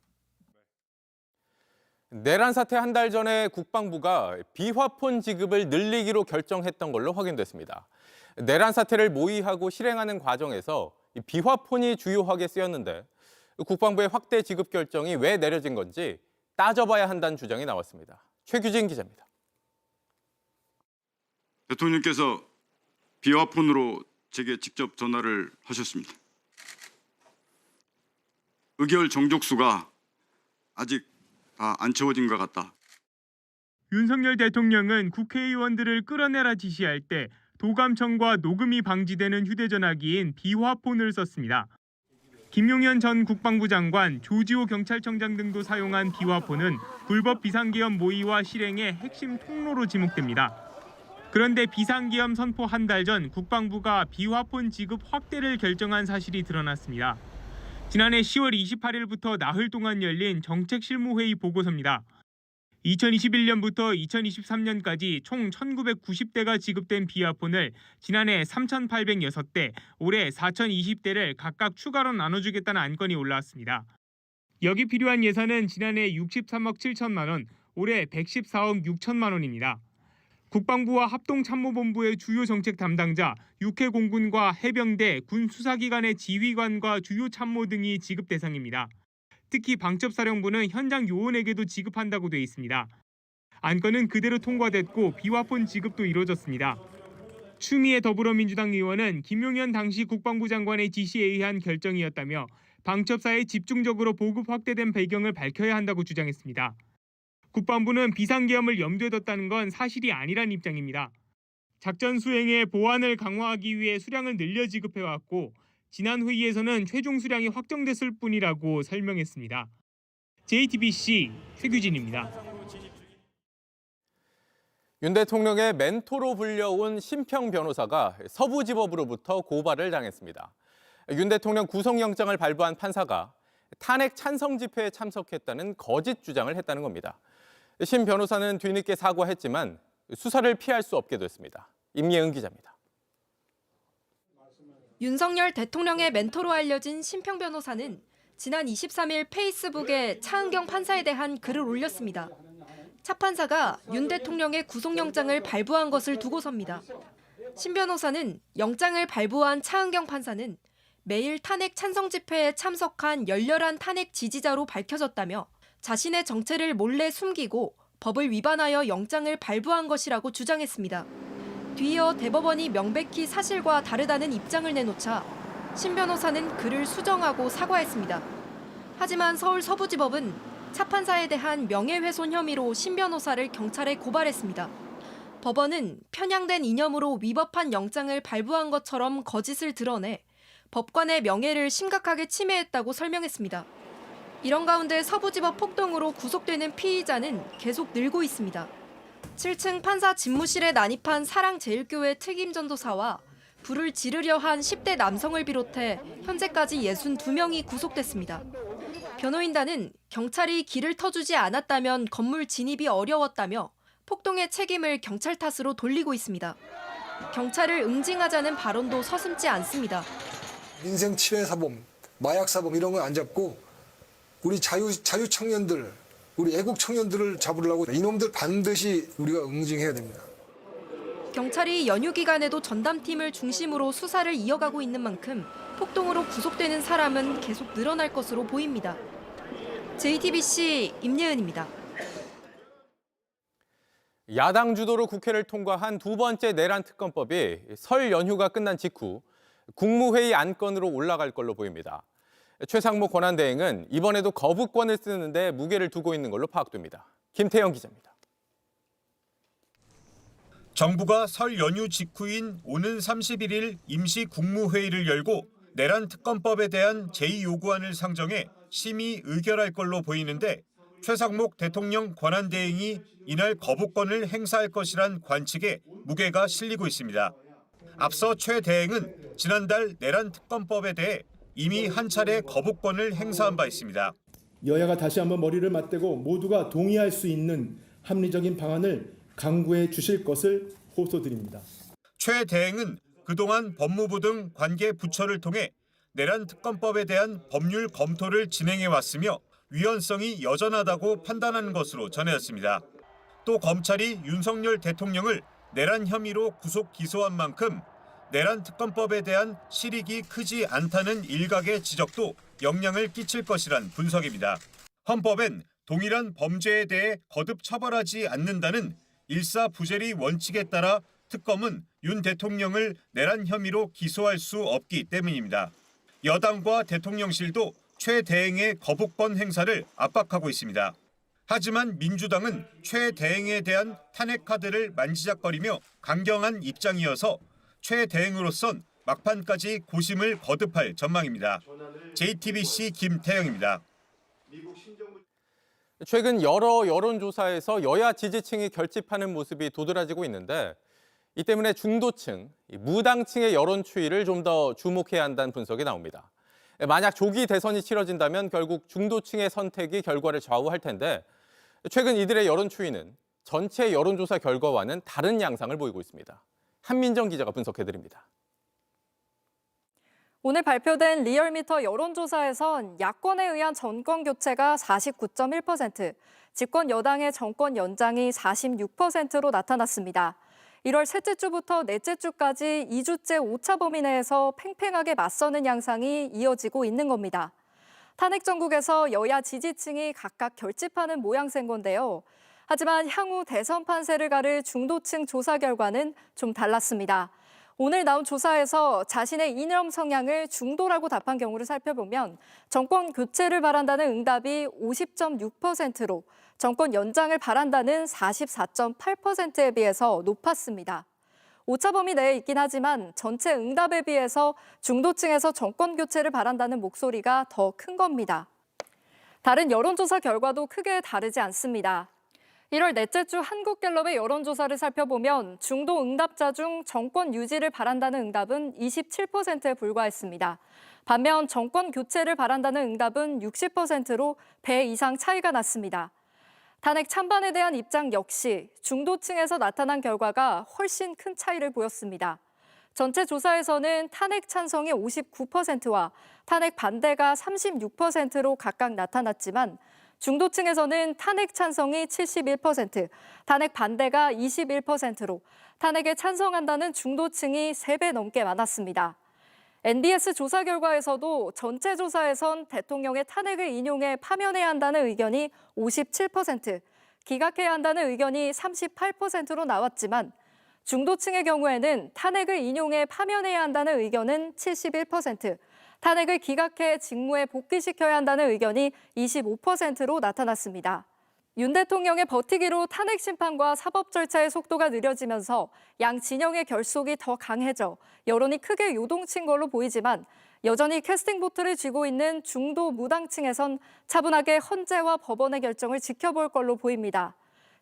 내란 사태 한 달 전에 국방부가 비화폰 지급을 늘리기로 결정했던 걸로 확인됐습니다. 내란 사태를 모의하고 실행하는 과정에서 비화폰이 주요하게 쓰였는데 국방부의 확대 지급 결정이 왜 내려진 건지 따져봐야 한다는 주장이 나왔습니다. 최규진 기자입니다. 대통령께서 비화폰으로 제게 직접 전화를 하셨습니다. 의결 정족수가 아직 다 안 채워진 것 같다. 윤석열 대통령은 국회의원들을 끌어내라 지시할 때 도감청과 녹음이 방지되는 휴대전화기인 비화폰을 썼습니다. 김용현 전 국방부 장관, 조지호 경찰청장 등도 사용한 비화폰은 불법 비상계엄 모의와 실행의 핵심 통로로 지목됩니다. 그런데 비상계엄 선포 한 달 전 국방부가 비화폰 지급 확대를 결정한 사실이 드러났습니다. 지난해 10월 28일부터 나흘 동안 열린 정책실무회의 보고서입니다. 2021년부터 2023년까지 총 1990대가 지급된 비화폰을 지난해 3,806대, 올해 4,020대를 각각 추가로 나눠주겠다는 안건이 올라왔습니다. 여기 필요한 예산은 지난해 63억 7천만 원, 올해 114억 6천만 원입니다. 국방부와 합동참모본부의 주요 정책 담당자, 육해 공군과 해병대, 군 수사기관의 지휘관과 주요 참모 등이 지급 대상입니다. 특히 방첩사령부는 현장 요원에게도 지급한다고 돼 있습니다. 안건은 그대로 통과됐고 비화폰 지급도 이루어졌습니다. 추미애 더불어민주당 의원은 김용현 당시 국방부 장관의 지시에 의한 결정이었다며 방첩사에 집중적으로 보급 확대된 배경을 밝혀야 한다고 주장했습니다. 국방부는 비상계엄을 염두에 뒀다는 건 사실이 아니란 입장입니다. 작전 수행에 보안을 강화하기 위해 수량을 늘려 지급해왔고 지난 회의에서는 최종 수량이 확정됐을 뿐이라고 설명했습니다. JTBC 최규진입니다. 윤 대통령의 멘토로 불려온 심평 변호사가 서부지법으로부터 고발을 당했습니다. 윤 대통령 구속영장을 발부한 판사가 탄핵 찬성 집회에 참석했다는 거짓 주장을 했다는 겁니다. 심 변호사는 뒤늦게 사과했지만 수사를 피할 수 없게 됐습니다. 임예은 기자입니다. 윤석열 대통령의 멘토로 알려진 심평 변호사는 지난 23일 페이스북에 차은경 판사에 대한 글을 올렸습니다. 차 판사가 윤 대통령의 구속영장을 발부한 것을 두고서입니다. 심 변호사는 영장을 발부한 차은경 판사는 매일 탄핵 찬성 집회에 참석한 열렬한 탄핵 지지자로 밝혀졌다며 자신의 정체를 몰래 숨기고 법을 위반하여 영장을 발부한 것이라고 주장했습니다. 뒤이어 대법원이 명백히 사실과 다르다는 입장을 내놓자 심 변호사는 그를 수정하고 사과했습니다. 하지만 서울 서부지법은 차 판사에 대한 명예훼손 혐의로 심 변호사를 경찰에 고발했습니다. 법원은 편향된 이념으로 위법한 영장을 발부한 것처럼 거짓을 드러내 법관의 명예를 심각하게 침해했다고 설명했습니다. 이런 가운데 서부지법 폭동으로 구속되는 피의자는 계속 늘고 있습니다. 7층 판사 집무실에 난입한 사랑제일교회 특임 전도사와 불을 지르려 한 10대 남성을 비롯해 현재까지 62명이 구속됐습니다. 변호인단은 경찰이 길을 터주지 않았다면 건물 진입이 어려웠다며 폭동의 책임을 경찰 탓으로 돌리고 있습니다. 경찰을 응징하자는 발언도 서슴지 않습니다. 민생 치매 사범, 마약 사범 이런 거 안 잡고 우리 자유 청년들, 우리 애국 청년들을 잡으려고 이놈들 반드시 우리가 응징해야 됩니다. 경찰이 연휴 기간에도 전담팀을 중심으로 수사를 이어가고 있는 만큼 폭동으로 구속되는 사람은 계속 늘어날 것으로 보입니다. JTBC 임예은입니다. 야당 주도로 국회를 통과한 두 번째 내란 특검법이 설 연휴가 끝난 직후 국무회의 안건으로 올라갈 걸로 보입니다. 최상무 권한대행은 이번에도 거부권을 쓰는 데 무게를 두고 있는 걸로 파악됩니다. 김태영 기자입니다. 정부가 설 연휴 직후인 오는 31일 임시 국무회의를 열고 내란 특검법에 대한 제2요구안을 상정해 심의 의결할 걸로 보이는데 최상목 대통령 권한대행이 이날 거부권을 행사할 것이란 관측에 무게가 실리고 있습니다. 앞서 최 대행은 지난달 내란 특검법에 대해 이미 한 차례 거부권을 행사한 바 있습니다. 여야가 다시 한번 머리를 맞대고 모두가 동의할 수 있는 합리적인 방안을 강구해 주실 것을 호소드립니다. 최 대행은 그동안 법무부 등 관계 부처를 통해 내란 특검법에 대한 법률 검토를 진행해 왔으며 위헌성이 여전하다고 판단하는 것으로 전해졌습니다. 또 검찰이 윤석열 대통령을 내란 혐의로 구속 기소한 만큼 내란 특검법에 대한 실익이 크지 않다는 일각의 지적도 영향을 끼칠 것이란 분석입니다. 헌법엔 동일한 범죄에 대해 거듭 처벌하지 않는다는 일사부재리 원칙에 따라 특검은 윤 대통령을 내란 혐의로 기소할 수 없기 때문입니다. 여당과 대통령실도 최 대행의 거부권 행사를 압박하고 있습니다. 하지만 민주당은 최 대행에 대한 탄핵 카드를 만지작거리며 강경한 입장이어서 최 대행으로선 막판까지 고심을 거듭할 전망입니다. JTBC 김태영입니다. 최근 여러 여론조사에서 여야 지지층이 결집하는 모습이 도드라지고 있는데 이 때문에 중도층, 무당층의 여론 추이를 좀 더 주목해야 한다는 분석이 나옵니다. 만약 조기 대선이 치러진다면 결국 중도층의 선택이 결과를 좌우할 텐데 최근 이들의 여론 추이는 전체 여론조사 결과와는 다른 양상을 보이고 있습니다. 한민정 기자가 분석해드립니다. 오늘 발표된 리얼미터 여론조사에선 야권에 의한 정권 교체가 49.1%, 집권 여당의 정권 연장이 46%로 나타났습니다. 1월 셋째 주부터 넷째 주까지 2주째 오차 범위 내에서 팽팽하게 맞서는 양상이 이어지고 있는 겁니다. 탄핵 정국에서 여야 지지층이 각각 결집하는 모양새인 건데요. 하지만 향후 대선 판세를 가를 중도층 조사 결과는 좀 달랐습니다. 오늘 나온 조사에서 자신의 이념 성향을 중도라고 답한 경우를 살펴보면 정권 교체를 바란다는 응답이 50.6%로 정권 연장을 바란다는 44.8%에 비해서 높았습니다. 오차 범위 내에 있긴 하지만 전체 응답에 비해서 중도층에서 정권 교체를 바란다는 목소리가 더 큰 겁니다. 다른 여론조사 결과도 크게 다르지 않습니다. 1월 넷째 주 한국갤럽의 여론조사를 살펴보면 중도 응답자 중 정권 유지를 바란다는 응답은 27%에 불과했습니다. 반면 정권 교체를 바란다는 응답은 60%로 배 이상 차이가 났습니다. 탄핵 찬반에 대한 입장 역시 중도층에서 나타난 결과가 훨씬 큰 차이를 보였습니다. 전체 조사에서는 탄핵 찬성이 59%와 탄핵 반대가 36%로 각각 나타났지만 중도층에서는 탄핵 찬성이 71%, 탄핵 반대가 21%로 탄핵에 찬성한다는 중도층이 3배 넘게 많았습니다. NBS 조사 결과에서도 전체 조사에선 대통령의 탄핵을 인용해 파면해야 한다는 의견이 57%, 기각해야 한다는 의견이 38%로 나왔지만 중도층의 경우에는 탄핵을 인용해 파면해야 한다는 의견은 71%, 탄핵을 기각해 직무에 복귀시켜야 한다는 의견이 25%로 나타났습니다. 윤 대통령의 버티기로 탄핵 심판과 사법 절차의 속도가 느려지면서 양 진영의 결속이 더 강해져 여론이 크게 요동친 걸로 보이지만 여전히 캐스팅보트를 쥐고 있는 중도 무당층에선 차분하게 헌재와 법원의 결정을 지켜볼 걸로 보입니다.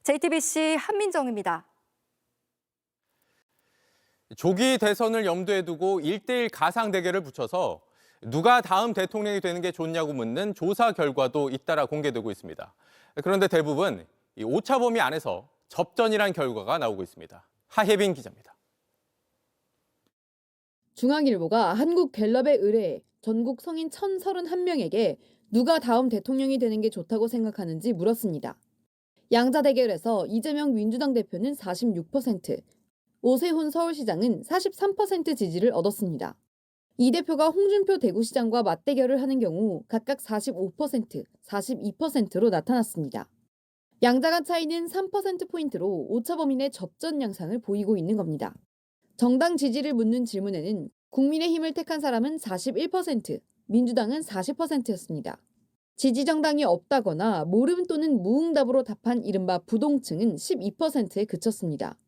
JTBC 한민정입니다. 조기 대선을 염두에 두고 1대1 가상 대결을 붙여서 누가 다음 대통령이 되는 게 좋냐고 묻는 조사 결과도 잇따라 공개되고 있습니다. 그런데 대부분 이 오차 범위 안에서 접전이란 결과가 나오고 있습니다. 하혜빈 기자입니다. 중앙일보가 한국갤럽에 의뢰해 전국 성인 1,031명에게 누가 다음 대통령이 되는 게 좋다고 생각하는지 물었습니다. 양자 대결에서 이재명 민주당 대표는 46%, 오세훈 서울시장은 43% 지지를 얻었습니다. 이 대표가 홍준표 대구시장과 맞대결을 하는 경우 각각 45%, 42%로 나타났습니다. 양자 간 차이는 3%포인트로 오차범위 내 접전 양상을 보이고 있는 겁니다. 정당 지지를 묻는 질문에는 국민의힘을 택한 사람은 41%, 민주당은 40%였습니다. 지지 정당이 없다거나 모름 또는 무응답으로 답한 이른바 부동층은 12%에 그쳤습니다.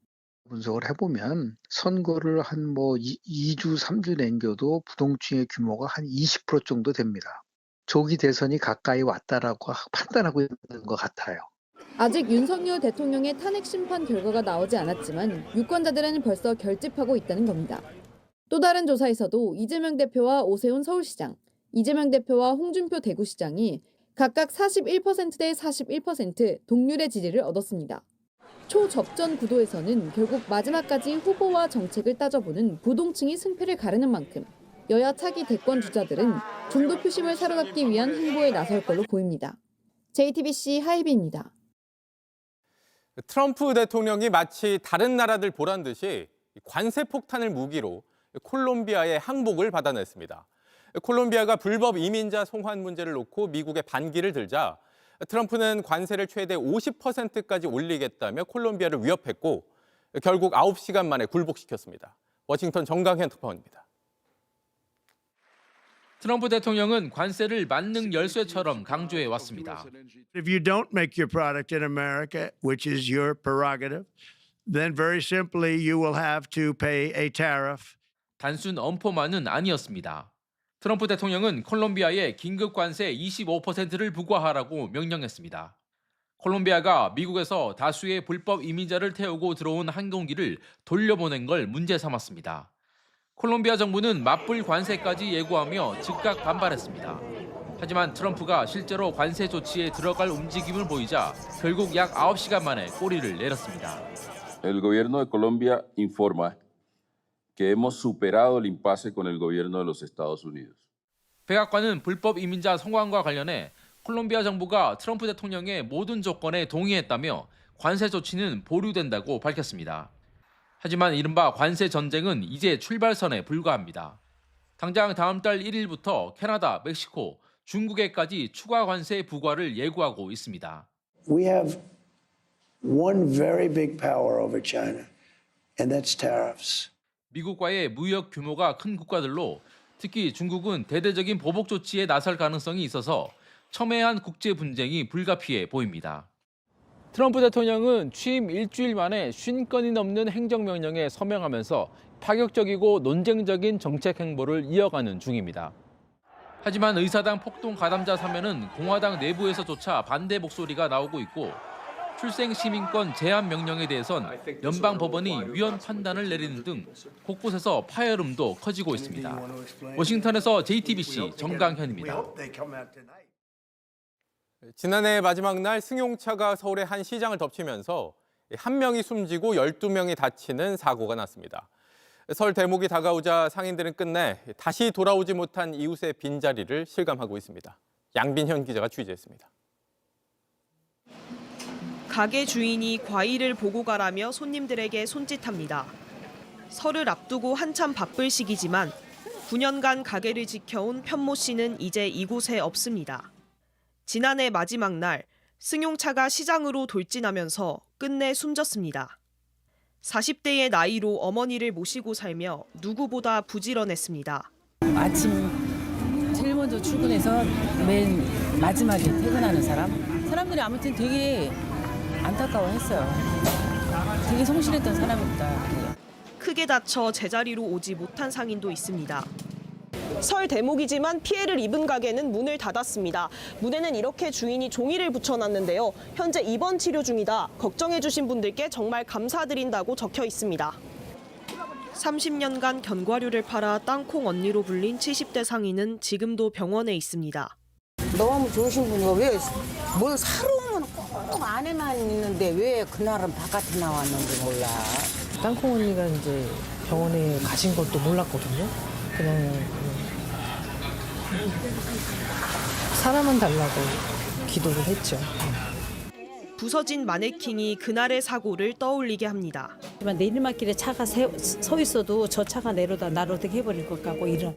분석을 해보면 선거를 한 2주, 3주 남겨도 부동층의 규모가 한 20% 정도 됩니다. 조기 대선이 가까이 왔다라고 판단하고 있는 것 같아요. 아직 윤석열 대통령의 탄핵 심판 결과가 나오지 않았지만 유권자들은 벌써 결집하고 있다는 겁니다. 또 다른 조사에서도 이재명 대표와 오세훈 서울시장, 이재명 대표와 홍준표 대구시장이 각각 41%대 41% 동률의 지지를 얻었습니다. 초접전 구도에서는 결국 마지막까지 후보와 정책을 따져보는 부동층이 승패를 가르는 만큼 여야 차기 대권 주자들은 중도 표심을 사로잡기 위한 행보에 나설 걸로 보입니다. JTBC 하이비입니다. 트럼프 대통령이 마치 다른 나라들 보란 듯이 관세 폭탄을 무기로 콜롬비아의 항복을 받아냈습니다. 콜롬비아가 불법 이민자 송환 문제를 놓고 미국에 반기를 들자 트럼프는 관세를 최대 50%까지 올리겠다며 콜롬비아를 위협했고 결국 9시간 만에 굴복시켰습니다. 워싱턴 정강현 특파원입니다. 트럼프 대통령은 관세를 만능 열쇠처럼 강조해 왔습니다. If you don't make your product in America, which is your prerogative, then very simply you will have to pay a tariff. 단순 엄포만은 아니었습니다. 트럼프 대통령은 콜롬비아에 긴급 관세 25%를 부과하라고 명령했습니다. 콜롬비아가 미국에서 다수의 불법 이민자를 태우고 들어온 항공기를 돌려보낸 걸 문제 삼았습니다. 콜롬비아 정부는 맞불 관세까지 예고하며 즉각 반발했습니다. 하지만 트럼프가 실제로 관세 조치에 들어갈 움직임을 보이자 결국 약 9시간 만에 꼬리를 내렸습니다. El gobierno de Colombia informa que hemos superado el impasse con el gobierno de los Estados Unidos. 백악관은 불법 이민자 송환과 관련해 콜롬비아 정부가 트럼프 대통령의 모든 조건에 동의했다며 관세 조치는 보류된다고 밝혔습니다. 하지만 이른바 관세 전쟁은 이제 출발선에 불과합니다. 당장 다음 달 1일부터 캐나다, 멕시코, 중국에까지 추가 관세 부과를 예고하고 있습니다. We have one very big power over China, and that's tariffs. 미국과의 무역 규모가 큰 국가들로 특히 중국은 대대적인 보복 조치에 나설 가능성이 있어서 첨예한 국제 분쟁이 불가피해 보입니다. 트럼프 대통령은 취임 일주일 만에 50건이 넘는 행정명령에 서명하면서 파격적이고 논쟁적인 정책 행보를 이어가는 중입니다. 하지만 의사당 폭동 가담자 사면은 공화당 내부에서조차 반대 목소리가 나오고 있고 출생시민권 제한 명령에 대해선 연방 법원이 위헌 판단을 내리는 등 곳곳에서 파열음도 커지고 있습니다. 워싱턴에서 JTBC 정강현입니다. 지난해 마지막 날 승용차가 서울의 한 시장을 덮치면서 한 명이 숨지고 12명이 다치는 사고가 났습니다. 설 대목이 다가오자 상인들은 끝내 다시 돌아오지 못한 이웃의 빈자리를 실감하고 있습니다. 양빈현 기자가 취재했습니다. 가게 주인이 과일을 보고 가라며 손님들에게 손짓합니다. 설을 앞두고 한참 바쁠 시기지만 9년간 가게를 지켜온 편모 씨는 이제 이곳에 없습니다. 지난해 마지막 날 승용차가 시장으로 돌진하면서 끝내 숨졌습니다. 40대의 나이로 어머니를 모시고 살며 누구보다 부지런했습니다. 아침 제일 먼저 출근해서 맨 마지막에 퇴근하는 사람들이 아무튼 되게 안타까워했어요. 되게 성실했던 사람입니다. 크게 다쳐 제자리로 오지 못한 상인도 있습니다. 설 대목이지만 피해를 입은 가게는 문을 닫았습니다. 문에는 이렇게 주인이 종이를 붙여놨는데요. 현재 입원 치료 중이다. 걱정해주신 분들께 정말 감사드린다고 적혀 있습니다. 30년간 견과류를 팔아 땅콩 언니로 불린 70대 상인은 지금도 병원에 있습니다. 너무 좋으신 분이고 왜 뭘 사러 오면 꼭 안에만 있는데 왜 그날은 바깥에 나왔는지 몰라. 땅콩 언니가 이제 병원에 가신 것도 몰랐거든요. 그냥 사람은 달라고 기도를 했죠. 부서진 마네킹이 그날의 사고를 떠올리게 합니다. 내리막길에 차가 서 있어도 저 차가 내려다 나를 어떻게 해버릴 것 같고 이런.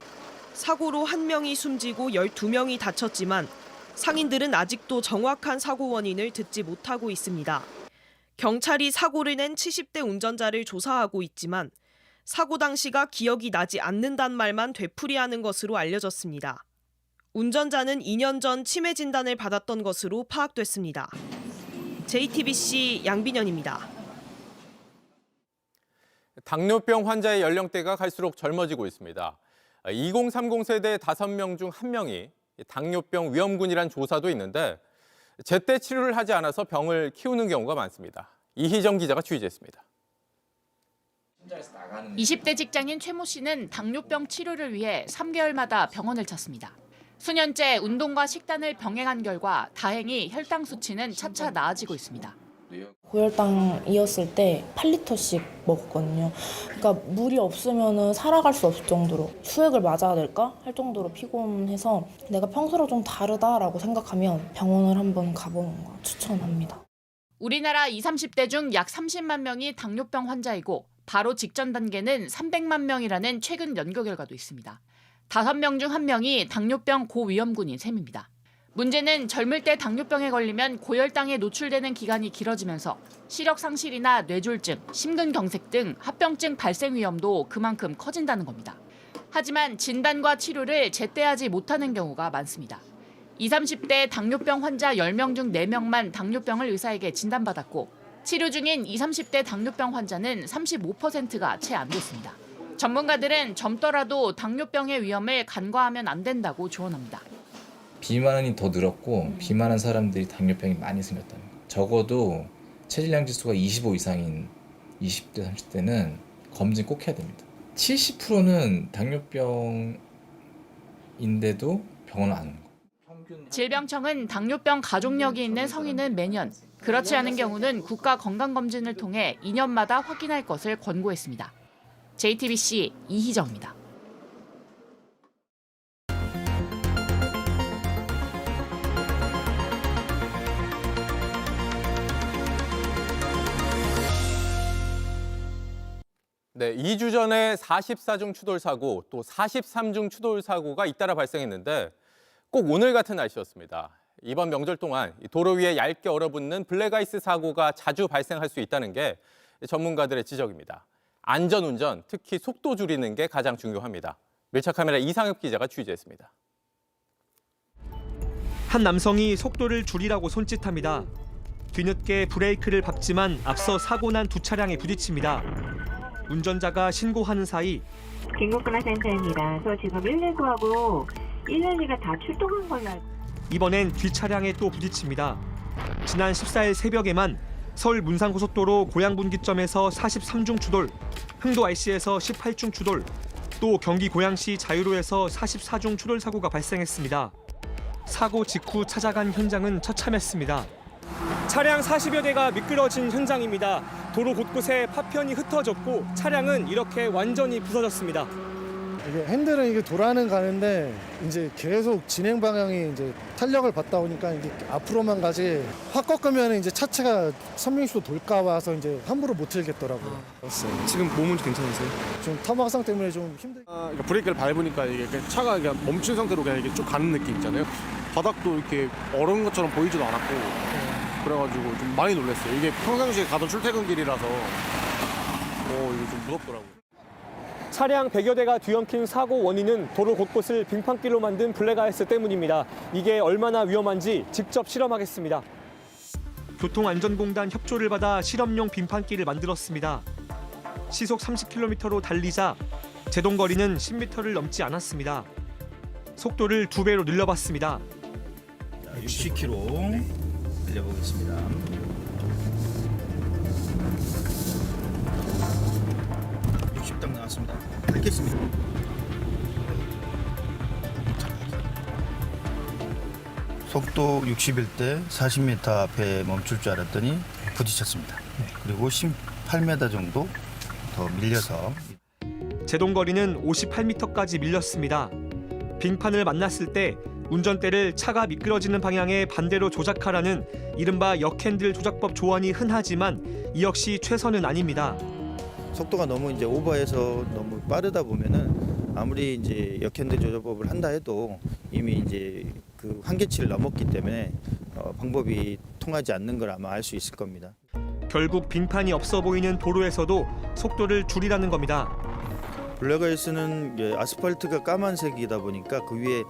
사고로 1명이 숨지고 12명이 다쳤지만 상인들은 아직도 정확한 사고 원인을 듣지 못하고 있습니다. 경찰이 사고를 낸 70대 운전자를 조사하고 있지만 사고 당시가 기억이 나지 않는다는 말만 되풀이하는 것으로 알려졌습니다. 운전자는 2년 전 치매 진단을 받았던 것으로 파악됐습니다. JTBC 양빈현입니다. 당뇨병 환자의 연령대가 갈수록 젊어지고 있습니다. 2030 세대 5명 중 1명이 당뇨병 위험군이란 조사도 있는데 제때 치료를 하지 않아서 병을 키우는 경우가 많습니다. 이희정 기자가 취재했습니다. 20대 직장인 최모 씨는 당뇨병 치료를 위해 3개월마다 병원을 찾습니다. 수년째 운동과 식단을 병행한 결과 다행히 혈당 수치는 차차 나아지고 있습니다. 고혈당이었을 때 8리터씩 먹었거든요. 그러니까 물이 없으면 살아갈 수 없을 정도로 수액을 맞아야 될까 할 정도로 피곤해서 내가 평소랑 좀 다르다라고 생각하면 병원을 한번 가보는 거 추천합니다. 우리나라 20, 30대 중 약 30만 명이 당뇨병 환자이고 바로 직전 단계는 300만 명이라는 최근 연구 결과도 있습니다. 5명 중 1명이 당뇨병 고위험군인 셈입니다. 문제는 젊을 때 당뇨병에 걸리면 고혈당에 노출되는 기간이 길어지면서 시력 상실이나 뇌졸중, 심근경색 등 합병증 발생 위험도 그만큼 커진다는 겁니다. 하지만 진단과 치료를 제때 하지 못하는 경우가 많습니다. 20, 30대 당뇨병 환자 10명 중 4명만 당뇨병을 의사에게 진단받았고 치료 중인 20, 30대 당뇨병 환자는 35%가 채 안 됐습니다. 전문가들은 젊더라도 당뇨병의 위험을 간과하면 안 된다고 조언합니다. 비만이 더 늘었고 비만한 사람들이 당뇨병이 많이 생겼다는 거예요. 적어도 체질량 지수가 25 이상인 20대, 30대는 검진 꼭 해야 됩니다. 70%는 당뇨병인데도 병원을 안 오는 거예요. 질병청은 당뇨병 가족력이 있는 성인은 매년, 그렇지 않은 경우는 국가 건강검진을 통해 2년마다 확인할 것을 권고했습니다. JTBC 이희정입니다. 네, 2주 전에 44중 추돌 사고, 또 43중 추돌 사고가 잇따라 발생했는데 꼭 오늘 같은 날씨였습니다. 이번 명절 동안 도로 위에 얇게 얼어붙는 블랙아이스 사고가 자주 발생할 수 있다는 게 전문가들의 지적입니다. 안전운전, 특히 속도 줄이는 게 가장 중요합니다. 밀착카메라 이상엽 기자가 취재했습니다. 한 남성이 속도를 줄이라고 손짓합니다. 뒤늦게 브레이크를 밟지만 앞서 사고 난 두 차량이 부딪힙니다. 운전자가 신고하는 사이 긴급분화센터입니다. 저 지금 119하고 112가 다 출동한 걸로 알고. 이번엔 뒷차량에 또 부딪힙니다. 지난 14일 새벽에만 서울 문산고속도로 고양분기점에서 43중 추돌, 흥도 IC에서 18중 추돌, 또 경기 고양시 자유로에서 44중 추돌 사고가 발생했습니다. 사고 직후 찾아간 현장은 처참했습니다. 차량 40여 대가 미끄러진 현장입니다. 도로 곳곳에 파편이 흩어졌고 차량은 이렇게 완전히 부서졌습니다. 이게 핸들은 이게 돌아는 가는데 이제 계속 진행 방향이 이제 탄력을 받다 보니까 이게 앞으로만 가지 확 꺾으면 이제 차체가 선명수도 돌까 봐서 이제 함부로 못 틀겠더라고요. 지금 몸은 괜찮으세요? 좀 타막상 때문에 좀 힘들. 그러니까 브레이크를 밟으니까 이게 차가 그냥 멈춘 상태로 그냥 이게 쭉 가는 느낌 있잖아요. 바닥도 이렇게 얼은 것처럼 보이지도 않았고 그래가지고 좀 많이 놀랐어요. 이게 평상시에 가던 출퇴근길이라서 이게 좀 무섭더라고요. 차량 100여 대가 뒤엉킨 사고 원인은 도로 곳곳을 빙판길로 만든 블랙아이스 때문입니다. 이게 얼마나 위험한지 직접 실험하겠습니다. 교통안전공단 협조를 받아 실험용 빙판길을 만들었습니다. 시속 30km로 달리자 제동거리는 10m를 넘지 않았습니다. 속도를 2배로 늘려봤습니다. 60km 늘려보겠습니다. 60딱 나왔습니다. 밟겠습니다. 속도 60일 때 40m 앞에 멈출 줄 알았더니 부딪혔습니다. 그리고 18m 정도 더 밀려서 제동거리는 58m까지 밀렸습니다. 빙판을 만났을 때 운전대를 차가 미끄러지는 방향에 반대로 조작하라는 이른바 역핸들 조작법 조언이 흔하지만 이 역시 최선은 아닙니다. 속도가 너무 이제 오버해서 너무 빠르다 보면은 아무리 이제 역핸들 조작법을 한다 해도 이미 이제 그 한계치를 넘었기 때문에 방법이 통하지 않는 걸 아마 알 수 있을 겁니다. 결국 빙판이 없어 보이는 도로에서도 속도를 줄이라는 겁니다. 블랙아이스는 아스팔트가 까만색이다 보니까 그 위에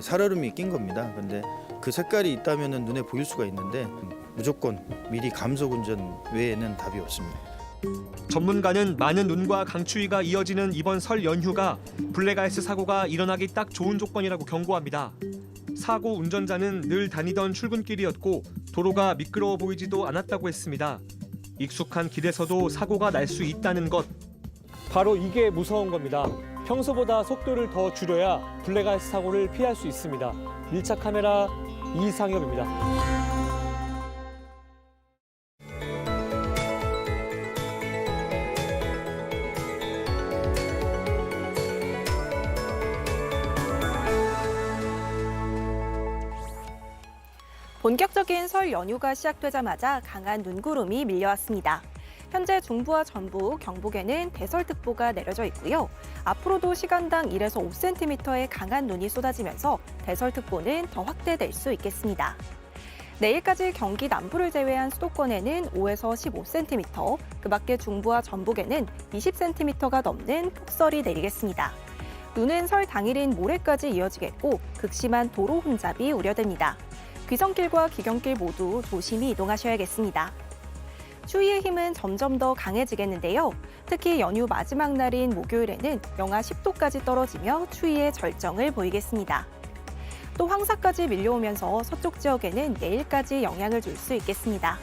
살얼음이 낀 겁니다. 그런데 그 색깔이 있다면 눈에 보일 수가 있는데 무조건 미리 감속 운전 외에는 답이 없습니다. 전문가는 많은 눈과 강추위가 이어지는 이번 설 연휴가 블랙아이스 사고가 일어나기 딱 좋은 조건이라고 경고합니다. 사고 운전자는 늘 다니던 출근길이었고 도로가 미끄러워 보이지도 않았다고 했습니다. 익숙한 길에서도 사고가 날 수 있다는 것. 바로 이게 무서운 겁니다. 평소보다 속도를 더 줄여야 블랙아이스 사고를 피할 수 있습니다. 1차 카메라 이상엽입니다. 본격적인 설 연휴가 시작되자마자 강한 눈구름이 밀려왔습니다. 현재 중부와 전북, 경북에는 대설특보가 내려져 있고요. 앞으로도 시간당 1에서 5cm의 강한 눈이 쏟아지면서 대설특보는 더 확대될 수 있겠습니다. 내일까지 경기 남부를 제외한 수도권에는 5에서 15cm, 그 밖에 중부와 전북에는 20cm가 넘는 폭설이 내리겠습니다. 눈은 설 당일인 모레까지 이어지겠고 극심한 도로 혼잡이 우려됩니다. 귀성길과 귀경길 모두 조심히 이동하셔야겠습니다. 추위의 힘은 점점 더 강해지겠는데요. 특히 연휴 마지막 날인 목요일에는 영하 10도까지 떨어지며 추위의 절정을 보이겠습니다. 또 황사까지 밀려오면서 서쪽 지역에는 내일까지 영향을 줄 수 있겠습니다.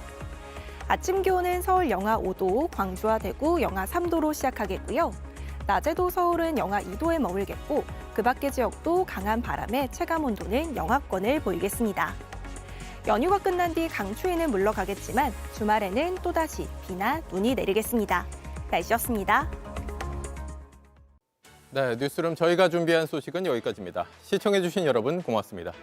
아침 기온은 서울 영하 5도, 광주와 대구 영하 3도로 시작하겠고요. 낮에도 서울은 영하 2도에 머물겠고 그 밖의 지역도 강한 바람에 체감온도는 영하권을 보이겠습니다. 연휴가 끝난 뒤 강추위는 물러가겠지만 주말에는 또다시 비나 눈이 내리겠습니다. 날씨였습니다. 네, 뉴스룸 저희가 준비한 소식은 여기까지입니다. 시청해주신 여러분 고맙습니다.